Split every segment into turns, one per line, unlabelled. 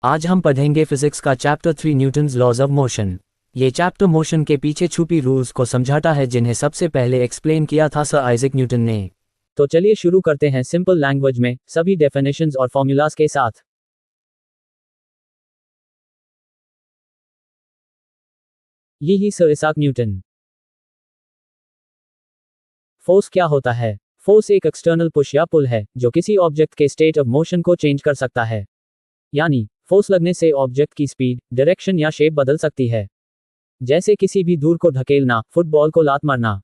आज हम पढ़ेंगे फिजिक्स का chapter 3 Newton's laws of motion. ये चैप्टर मोशन के पीछे छुपी रूल्स को समझाता है जिन्हें सबसे पहले एक्सप्लेन किया था सर आइजैक न्यूटन ने। तो चलिए शुरू करते हैं सिंपल लैंग्वेज में सभी डेफिनेशंस और फॉर्मूलाज के साथ। यही सर आइजैक न्यूटन। फोर्स क्या होता है? फोर्स एक एक्सटर्नल पुश या पुल है जो किसी ऑब्जेक्ट के स्टेट ऑफ मोशन को चेंज कर सकता है। यानी फोर्स लगने से ऑब्जेक्ट की स्पीड, डायरेक्शन या शेप बदल सकती है। जैसे किसी भी दूर को धकेलना, फुटबॉल को लात मारना।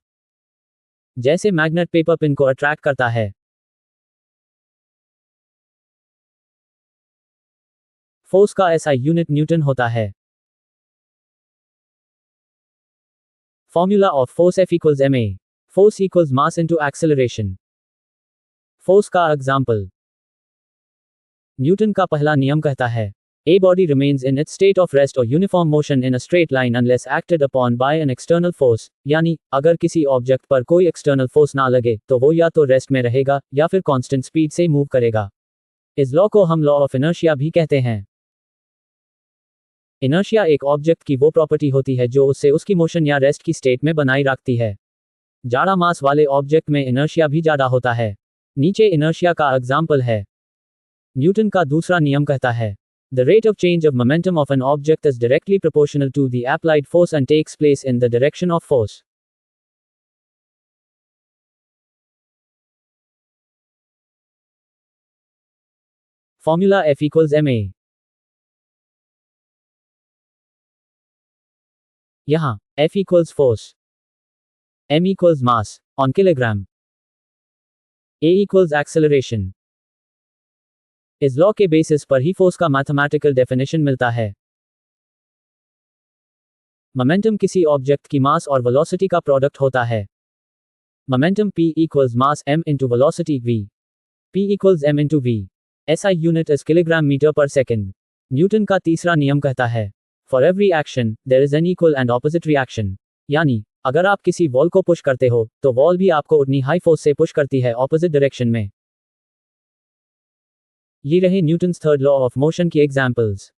जैसे मैग्नेट पेपर पिन को अट्रैक्ट करता है। फोर्स का एसआई यूनिट न्यूटन होता है। Formula of force F equals ma। Force equals mass into acceleration. Force का एग्जाम्पल। न्यूटन का पहला नियम कहता है A body remains in its state of rest or uniform motion in a straight line unless acted upon by an external force। यानी अगर किसी object पर कोई एक्सटर्नल फोर्स ना लगे तो वो या तो रेस्ट में रहेगा या फिर कांस्टेंट स्पीड से मूव करेगा। इस लॉ को हम लॉ ऑफ इनर्शिया भी कहते हैं। इनर्शिया एक ऑब्जेक्ट की वो प्रॉपर्टी होती है जो उससे उसकी मोशन या रेस्ट की स्टेट में बनाई रखती है। ज्यादा मास वाले ऑब्जेक्ट में इनर्शिया भी ज्यादा होता है। नीचे इनर्शिया का एग्जाम्पल है। न्यूटन का दूसरा नियम कहता है The rate of change of momentum of an object is directly proportional to the applied force and takes place in the direction of force। Formula F equals ma। यहाँ F equals force, m equals mass on kilogram, a equals acceleration। इस law के basis पर ही force का mathematical definition मिलता है। Momentum किसी object की मास और वेलोसिटी का प्रोडक्ट होता है। Momentum P equals mass m into velocity v। P equals m into v। SI unit is kilogram metre per second. Newton का तीसरा नियम कहता है for every action there is an equal and opposite reaction. यानी अगर आप किसी wall को पुश करते हो तो वॉल भी आपको उतनी हाई फोर्स से पुश करती है ऑपोजिट डायरेक्शन में। ये रहे Newton's third law of motion की एग्जाम्पल्स।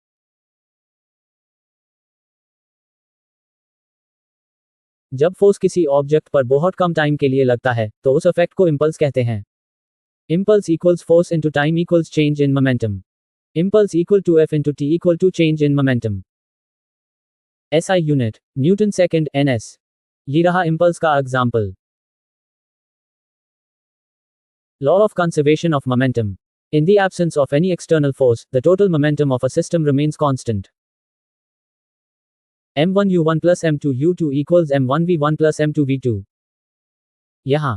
जब फोर्स किसी ऑब्जेक्ट पर बहुत कम टाइम के लिए लगता है तो उस इफेक्ट को इंपल्स कहते हैं। Impulse equals force into time equals change in momentum. Impulse equal to F into T equal to change in momentum. SI unit Newton second NS। ये रहा इंपल्स का example. Law of conservation of momentum. In the absence of any external force, the total momentum of a system remains constant। m1u1 plus m2u2 equals m1v1 plus m2v2। यहाँ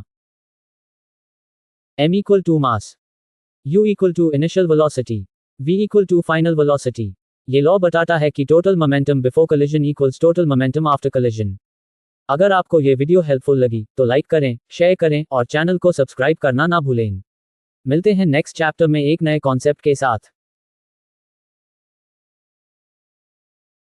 m equal to mass, u equal to initial velocity, v equal to final velocity। ये law बताता है कि total momentum before collision equals total momentum after collision। अगर आपको ये video helpful लगी तो लाइक करें, शेयर करें और चैनल को सब्सक्राइब करना ना भूलें। मिलते हैं नेक्स्ट चैप्टर में एक नए कॉन्सेप्ट के साथ।